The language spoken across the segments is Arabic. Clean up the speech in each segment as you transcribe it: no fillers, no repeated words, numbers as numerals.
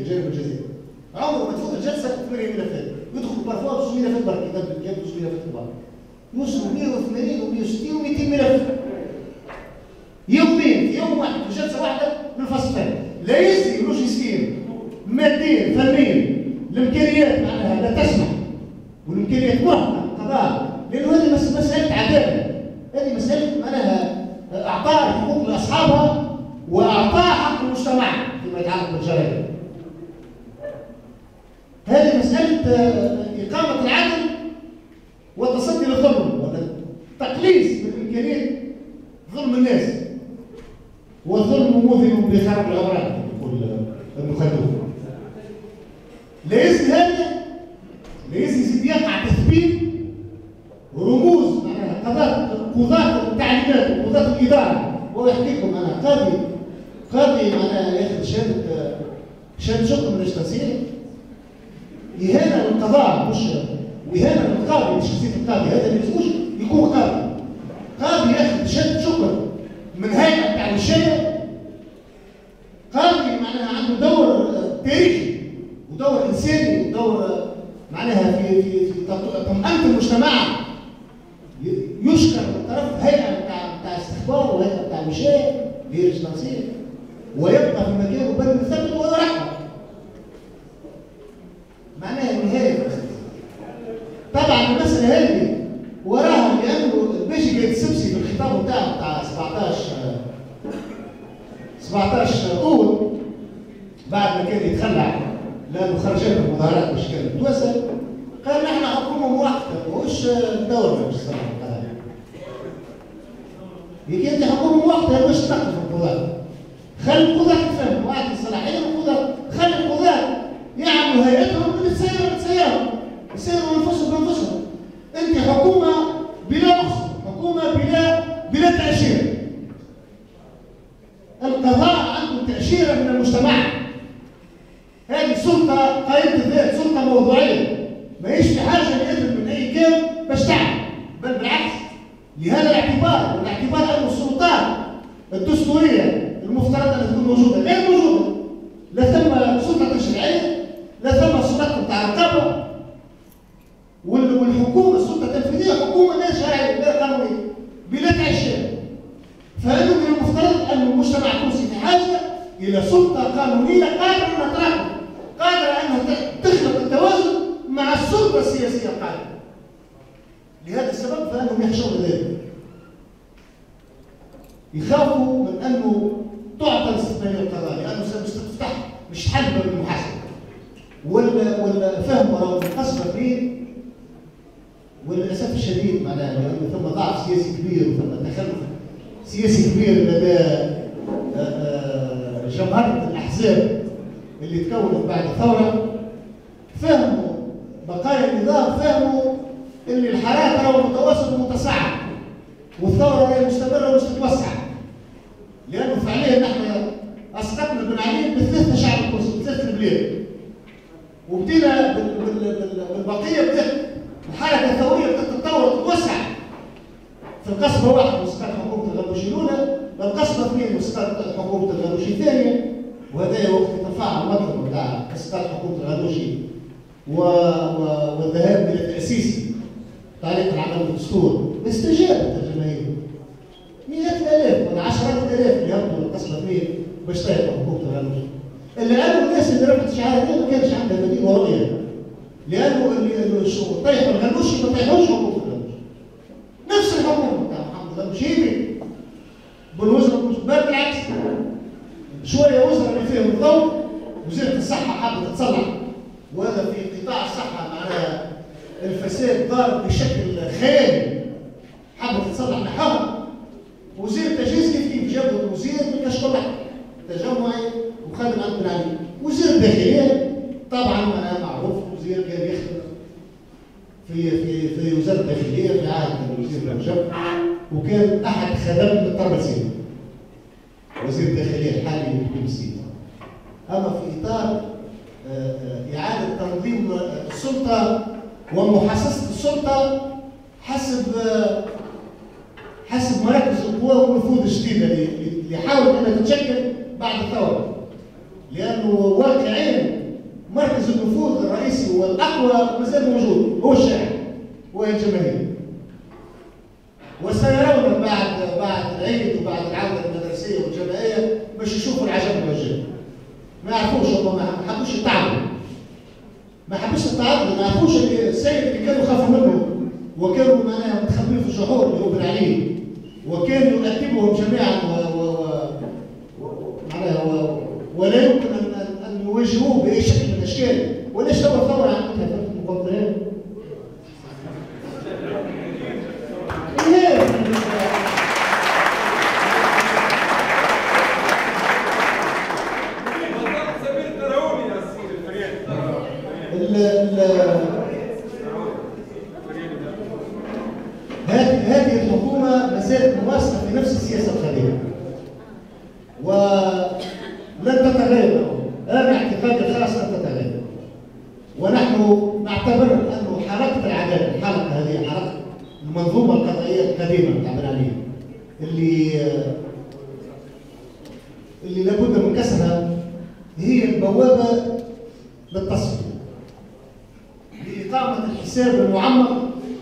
جانب الجزائر. عمره ما تفوت الجلسه 8 ملفات، يدخل بارفوا 9 ملفات برك، جاب 9 ملفات كبار. يوصلوا 180 و160 و200 ملف. يومين في يوم واحد في جلسه واحده من الفصل الثاني. لا يزي لوجيستيا ماديا فنيا الامكانيات معناها لا تسمح، والامكانيات مرهقه القضاء، لانه هذه مساله عداله، هذه مساله معناها اعطاء الحقوق لاصحابها واعطاء حق المجتمع فيما يتعلق بالجرائم. هذه مساله اقامه العدل والتصدي للظلم والتقليص من امكانيه ظلم الناس. والظلم مذهب بخرب العمران يقول ابن خلدون. لا يزيد يقع تثبيت رموز معناها قضاة التعليمات وقضاة الاداره. هو يحكي لكم معناها قاضي معناها ياخذ شهاده شكر من التنسيق. اهانه للقضاء مش واهانه للقاضي بشخصيه القاضي، هذا ما يلزموش يكون قاضي ياخذ شهاده شكر من هيئه بتاع الوشايه. قاضي معناها عنده دور تاريخي ودور انساني ودور معناها في طمأنة المجتمع. يشكر من طرف هيئه بتاع استخبار وهيئه بتاع الوشايه اللي هي التنسيق، ويبقى في مكانه بل مثبت ويرحب. معناها النهايه طبعا المساله هذه وراها لانه الباشا قايد السبسي في الخطاب بتاعه بتاع 17 أول بعد ما كان يتخلع لانه خرجت المظاهرات باش كانت توسع، قال نحن حكومه موحده وش الدوله باش تصرف القضايا. يجي انت حكومه موحده باش تنقذ القضاة. خلي القضاة تفهم واحد الصلاحيه القضاة، خلي القضاة يعملوا هيئتهم اللي تسيرهم يسيروا انفسهم انت حكومه بلا مقصد، حكومه بلا تاشيره. القضاء عنده تاشيره من المجتمع. هذه سلطه قائمه الذات، سلطه موضوعيه، ماهيش في حاجه لاذن من اي كان باش تعمل، بل بالعكس. لهذا الاعتبار ان السلطات الدستوريه المفترض ان تكون موجوده غير موجوده. لا ثم سلطه تشريعيه، لا ثم سلطه بتاع رقابه، والحكومه السلطه التنفيذيه حكومه لا شرعيه لا قانونيه بلا تاشيره. فانه من المفترض ان المجتمع التونسي في حاجه الى سلطه قانونيه قادره انها تراقب، قادره انها تخلق التوازن مع السلطه السياسيه القادمه. لهذا السبب فانهم يخشون ذلك. يخافوا من انه تعطى الاستقلاليه القضائيه لانه ستفتح مش حل بالمحاسبه. ولا فهم وراء القصبه فيه، وللاسف الشديد معناها لانه ثم ضعف سياسي كبير وثم تخلف سياسي كبير لدى جمهرة الأحزاب اللي تكونت بعد الثورة. فهموا بقايا النظام، فهموا اللي الحراك راهو متواصل ومتصاعد والثورة راهي مستمرة ومش تتوسع. لأنه فعليا نحن أسقطنا بن علي بثلاثة شعب التونسي بثلاثة البلاد. وبدينا بالبقية بدات الحركة الثورية بدات تتطور وتتوسع. في القصبة واحد وسقط حكومة الغنوشي الأولى، القصبة اثنين وسقط حكومة الغنوشي الثانية، وهذا وقت تفاعل المطلب بتاع اسقاط حكومة الغنوشي والذهاب إلى تأسيس طريقة العمل بالدستور. استجابت الجماهير. مئات الآلاف ولا عشرات الآلاف اللي هبطوا للقصبة اثنين باش تهبط حكومة الغنوشي. اللي قالوا الناس اللي رفضت شعار ما كانش عندها بديل ورؤية. لأنه اللي طيحوا الغنوشي ما طيحوش حكومة الغنوشي. نفس الحكومة بتاع محمد الغنوشي بالوزراء، بل بالعكس شويه وزراء اللي فيهم الضوء. وزاره الصحه حابه تتصلح، وهذا في قطاع الصحه معناها الفساد ضارب بشكل خيالي، حابه تتصلح نحوها. وزير التجهيز كيف جابوا وزير من كشكول تجمعي وخادم عند بن علي. وزير الداخليه طبعا معناها معروف وزير كان يخدم في وزاره الداخليه في عهد الوزير رجب، وكان احد خدم الطرابلسي وزير الداخليه الحالي بالتونسي. اما في اطار اعاده تنظيم السلطه ومحاصصه السلطه حسب مراكز القوى والنفوذ الجديده اللي حاولت انها تتشكل بعد الثوره. لانه واقعيا مركز النفوذ الرئيسي والاقوى مازال موجود، هو الشارع وهي الجماهير. وسيرون بعد العيد وبعد العوده المدرسيه والجماعيه باش يشوفوا العجب والوجه. ما يعرفوش، هم ما حبوش يتعبوا. ما حبوش يتعبوا، ما يعرفوش السيد اللي كانوا يخافوا منه وكانوا معناها متخبين في الجحور اللي هو بن علي، وكان يؤدبهم جميعا ولا يمكن ان يواجهوه باي شكل من الاشكال. وليش توا الثوره عملتها في المقدرات؟ هذه الحكومه ما زالت مواصله في نفس السياسه الخبيثه ولن تتغير. انا اعتقادي الخاص لن تتغير، ونحن نعتبر انه حركه العداله، الحلقه هذه حلقه المنظومه القضائيه القديمه تعبر عليها اللي لابد من كسرها، هي البوابه للتصفيه لإقامة الحساب المعمق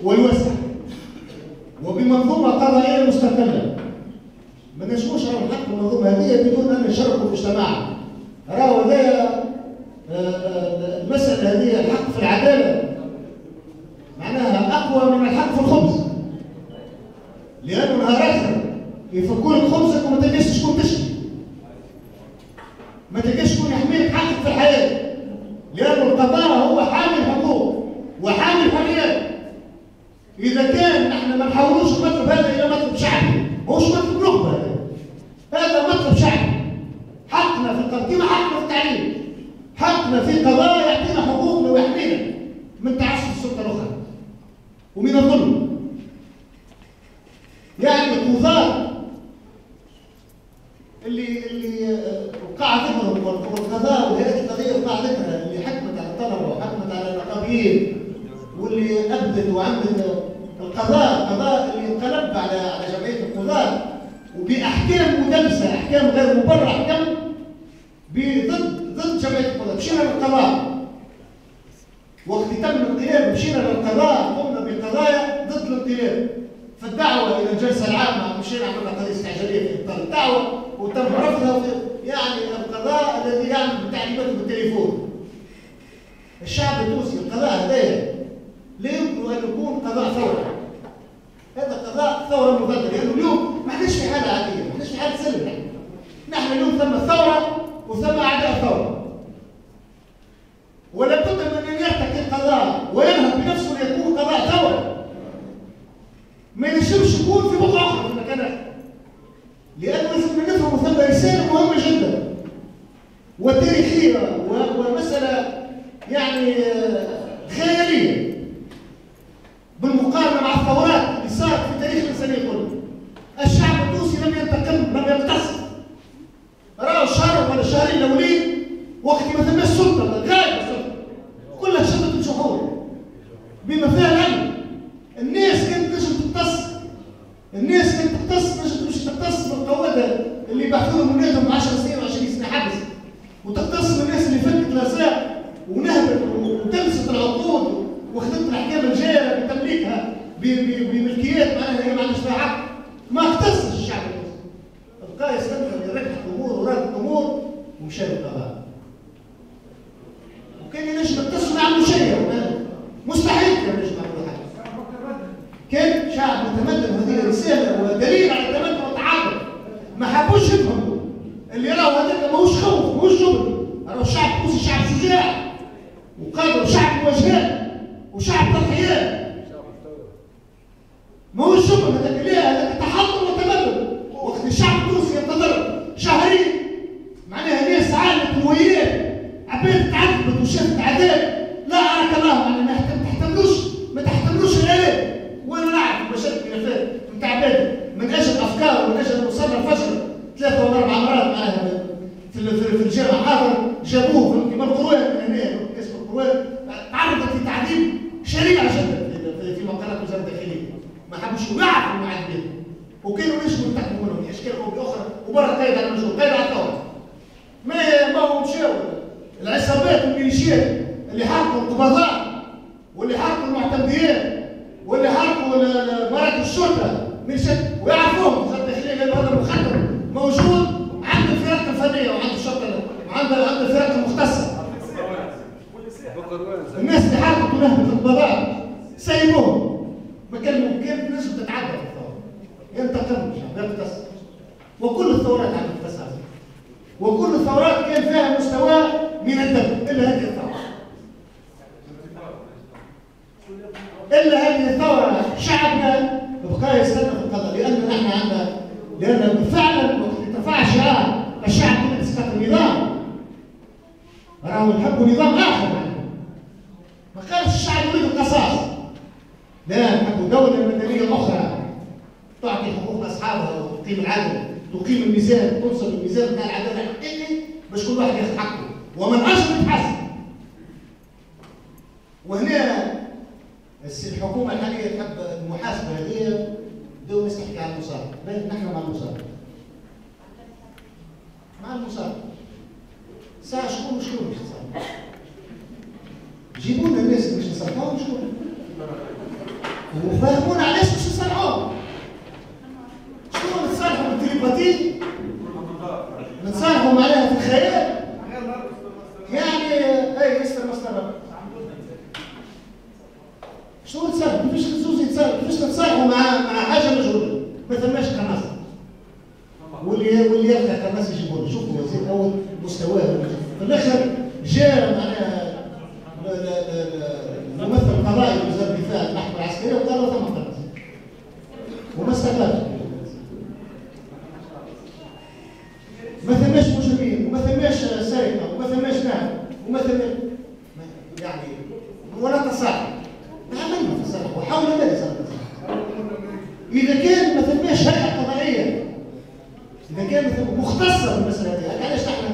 والواسع وبمنظومة قضائية مستقلة. ما نجموش راهو نحكموا المنظومة هذه بدون أن نشاركوا المجتمع. راهو هذايا المسألة هذه، الحق في العدالة معناها أقوى من الحق في الخبز، لأنه نهار آخر يفكوا لك خبزك وما تلقاش شكون تشكي، ما تلقاش شكون يحميك حقك في الحياة، لأن القضاء هو حامل حقوق وحامل حريات. إذا كان نحن ما نحولوش المطلب هذا إلى مطلب شعبي، ماهوش مطلب نخبة، هذا مطلب شعبي. حقنا في التقديم، حقنا في التعليم، حقنا في قضاء يعطينا حقوقنا ويحمينا من تعسف السلطة الأخرى ومن الظلم. يعني القضاة اللي وقع ذكرهم والقضاء والهيئات القضائية وقع ذكرها، اللي حكمت على الطلبة وحكمت على النقابيين واللي أبدت وعملت القضاء اللي انقلب على جمعية القضاة وبأحكام مدلسة، أحكام غير مبررة، أحكام ضد جمعية القضاء. مشينا للقضاء وقت تم الانقلاب، مشينا للقضاء، قمنا بقضايا ضد الانقلاب. فالدعوة إلى الجلسة العامة مشينا عملنا قضية استعجالية في إبطال الدعوة وتم رفضها. يعني القضاء الذي يعمل بتعليماته بالتليفون. الشعب التونسي القضاء هذايا لا يمكن ان يكون قضاء ثوره. هذا قضاء ثوره مضاده، لانه اليوم ما احناش في حاله عاديه، ما احناش في حاله سلم. نحن اليوم ثم ثوره وثم اعداء ثوره. ولا بد من ان يرتقي القضاء وينهض بنفسه ليكون قضاء ثوره. ما ينجمش يكون في بقعه اخرى في مكان، لانه لازم نفهم ثم رساله مهمه جدا وتاريخيه ومساله يعني خياليه بالمقارنه مع الثورات اللي صارت في تاريخ الانسانيه كله. الشعب التونسي لم ينتقم، لم يقتص. راوا شهر ولا شهرين الاولين وقت ما ثماش سلطه، غايبه السلطه، كلها شدت الجحور بما فيها الامن. الناس كانت تنجم تقتص، الناس كانت تقتص، تنجم تمشي تقتص من القواده اللي يبعثوا لهم ولادهم 10 سنين و20 سنه حبس، وتقتص من الناس اللي فكت الارزاق ونهبت وتلبست العقود واخذت الاحكام الجايه بتمليكها بملكيات معناها هي ما عندهاش فيها حق. ما اقتصش الشعب المصري، بقى يستنكر يركح الامور وراد الامور ومشى للقضاء. وكان ينجم يقتص ما عنده شيء، مستحيل كان ينجم يعمل حاجه. كان شعب متمدن، وهذه رساله ودليل على التمدن والتعاطف. ما حبوش يفهموا اللي راهو هذاك ماهوش خوف، ماهوش جبن. راهو الشعب التونسي شعب شجاع وقادر، وشعب مواجهات وشعب تضحيات. ماهوش جبن هذاك، ليه؟ هذاك تحضر وتمدن. وقت الشعب التونسي ينتظر شهرين معناها ناس عانت الويات، عباد تعذبت وشافت عذاب لا أراك الله، معناها ما تحتملوش الآلام. وانا نعرف مشاكل خلافات نتاع عباد من اجل افكار ومن اجل مصدر الفجر 3 و4 مرات معناها في الجامعه حاضر جابوه من القروان من هنا اسم القروان، تعرضت لتعذيب شريع جدا في مقالات وزاره الداخليه. ما حبوش يعرفوا المعذبين وكانوا ينجموا ينتقموا منهم باشكال او باخرى، وبرا قايد على المجهول، قايد على الثوره. ما هو مشاو العصابات والميليشيات اللي حرقوا القبضاء واللي حرقوا المعتمدين واللي حرقوا مراكز الشرطه ويعرفوهم وزاره الداخليه لانه هذا المخدر موجود عند الفرق الفنيه وعند الشرطه وعند الفرق المختصه. الناس اللي حرقوا لهم في القبضاء سيبوهم ما كلموا كيف الناس بتتعدى في الثوره ينتقم الشعب يقتص وكل الثورات عم تقتص وكل الثورات كان فيها مستوى من الدم الا هذه الثوره. الا هذه الثوره شعبنا بقى يستنى في القضاء لان فعلا وقت ارتفع شعار الشعب يريد اسقاط النظام راهو نحبوا نظام اخر ما قالش الشعب يريد القصاص لا نحبوا دوله مدنيه اخرى تعطي حقوق اصحابها وتقيم العدل تقيم الميزان تنصب الميزان بتاع العداله الحقيقي باش كل واحد ياخذ حقه ومن اجل يتحسن. وهنا الحكومه الحاليه تحب المحاسبه هذه بدو الناس تحكي عن المصارعه، نحن مع المصارعه. مع المصارعه. ساعه شكون باش تصارعوا؟ جيبوا لنا الناس اللي باش نصارعوهم شكون؟ وفهمونا علاش باش نصارعوهم. شكون نتصالحوا بالتليباتي؟ نتصالحوا معناها في الخيال؟ يعني اي مستر مصطفى شنو نتصالحوا؟ كيفاش الزوز يتصالحوا؟ كيفاش نتصالحوا مع حاجه مجهوله؟ ما ثماش قناص. واللي يلقى قناص يجيبوا له، شوفوا يزيد اول مستواه في الاخر جاء معناها الممثل القضائي لوزاره الدفاع المحكمه العسكريه وقال له ثم قناص. وما استقالش. ما ثماش مجرمين وما ثماش سرقه وما ثماش نهب وما ثماش يعني ولا تصالح. عملنا تصالح وحاولنا لا تصالح. اذا كان ما ثماش هيئه قضائيه اذا كان مختصه بالمساله هذه علاش احنا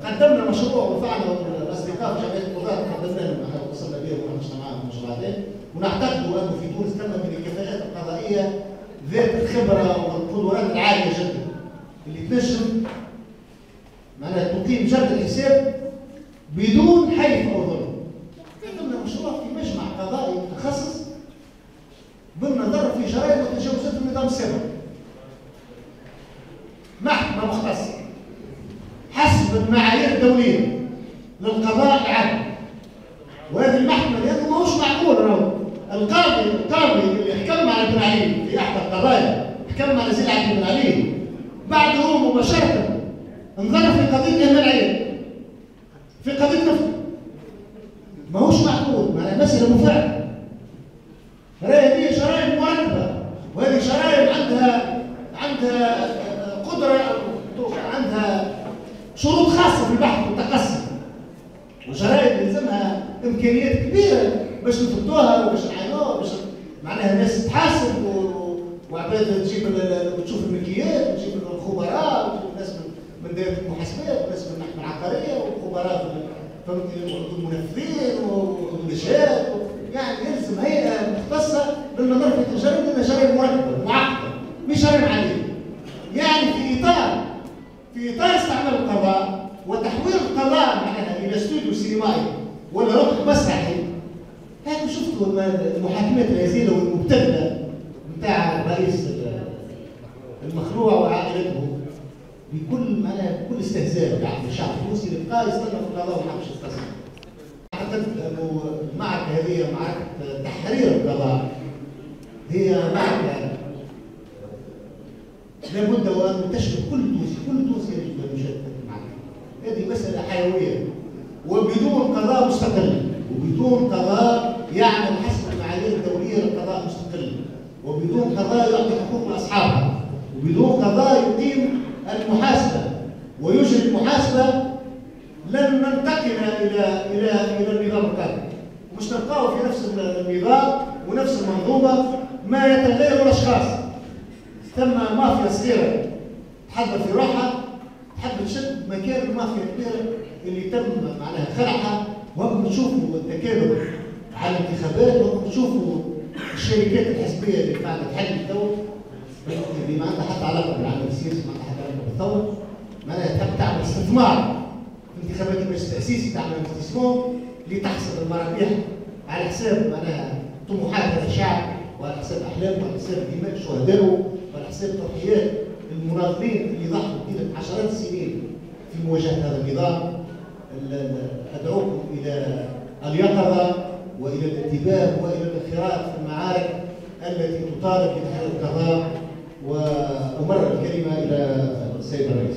قدمنا مشروع وفعنا الاصدقاء في جمعيه القضاه قدمنا لهم وصلنا بهم وناقشنا معهم مشروعات ونعتقد انه في تونس تم من الكفاءات القضائيه ذات الخبره والقدرات العاليه جدا اللي تنجم معناها تقيم جلد الحساب بدون حيف او ظلم. قدمنا مشروع في مجمع قضائي متخصص بالنظر في جرائم وتجاوزات النظام السابق. محكمه مختصه حسب المعايير الدوليه للقضاء العادل. وهذه المحكمه لانه ماهوش معقول راهو القاضي اللي حكم على بن علي في احدى القضايا حكم على زين عبد بن علي بعد هو مباشره انظر في قضيه اهمال عين في قضيه نفط. ماهوش معقول معناها مساله مفاعله. هذه جرائم مركبه وهذه جرائم عندها قدره عندها شروط خاصه في البحث والتقصي وجرائم يلزمها امكانيات كبيره باش نفضوها وباش نعينوها باش معناها الناس تحاسب وعباد تجيب تشوف الملكيات وتجيب الخبراء وتجيب الناس من دائره المحاسبات وناس من المحكمه العقاريه وخبراء المنفذين والمنشات يعني يلزم هيئه مختصه بالنظر في الجرائم لانها جرائم مركبه معقده مش جرائم عاديه. يعني في اطار استعمال القضاء وتحويل القضاء معناها الى استوديو سينمائي ولا ركن مسرحي. هاكم شفتوا المحاكمات الهزيله والمبتذله نتاع رئيس المخلوع وعائلته بكل استهزاء يعني الشعب التونسي اللي بقى يستنى في القضاء وما حبش يستسلم. اعتقد انه المعركه هذه معركه تحرير القضاء هي معركه لابد وان تشمل كل تونسي يجب ان يشارك في المعركه. هذه مساله حيويه وبدون قضاء مستقل وبدون قضاء يعمل حسب المعايير الدوليه للقضاء مستقل وبدون قضاء يعطي حقوق لاصحابها وبدون قضاء يقيم المحاسبه ويجري المحاسبه لن ننتقل الى النظام القادم ومش نبقاو في نفس النظام ونفس المنظومه ما يتغير الاشخاص. ثم مافيا صغيره تحضر في روحها تحب تشد مكان المافيا الكبيره اللي تم معناها خلعها. وهم تشوفوا التكالب على الانتخابات وهم تشوفوا الشركات الحزبيه اللي قاعده تحل الثوره اللي ما عندها حتى علاقه بالعمل السياسي ما عندها حتى علاقه بالثوره معناها تحب تعمل استثمار في انتخابات المجلس التأسيسي تعمل انفستيسمون لتحصل المرابح على حساب معناها طموحات هذا الشعب، وعلى حساب احلامه، وعلى حساب دماء شهدائه، وعلى حساب تضحيات المناضلين اللي ضحوا عشرات السنين في مواجهه هذا النظام. ادعوكم الى اليقظه والى الانتباه والى الانخراط في المعارك التي تطالب بتحرير القضاء. وامرر الكلمه الى السيد الرئيس.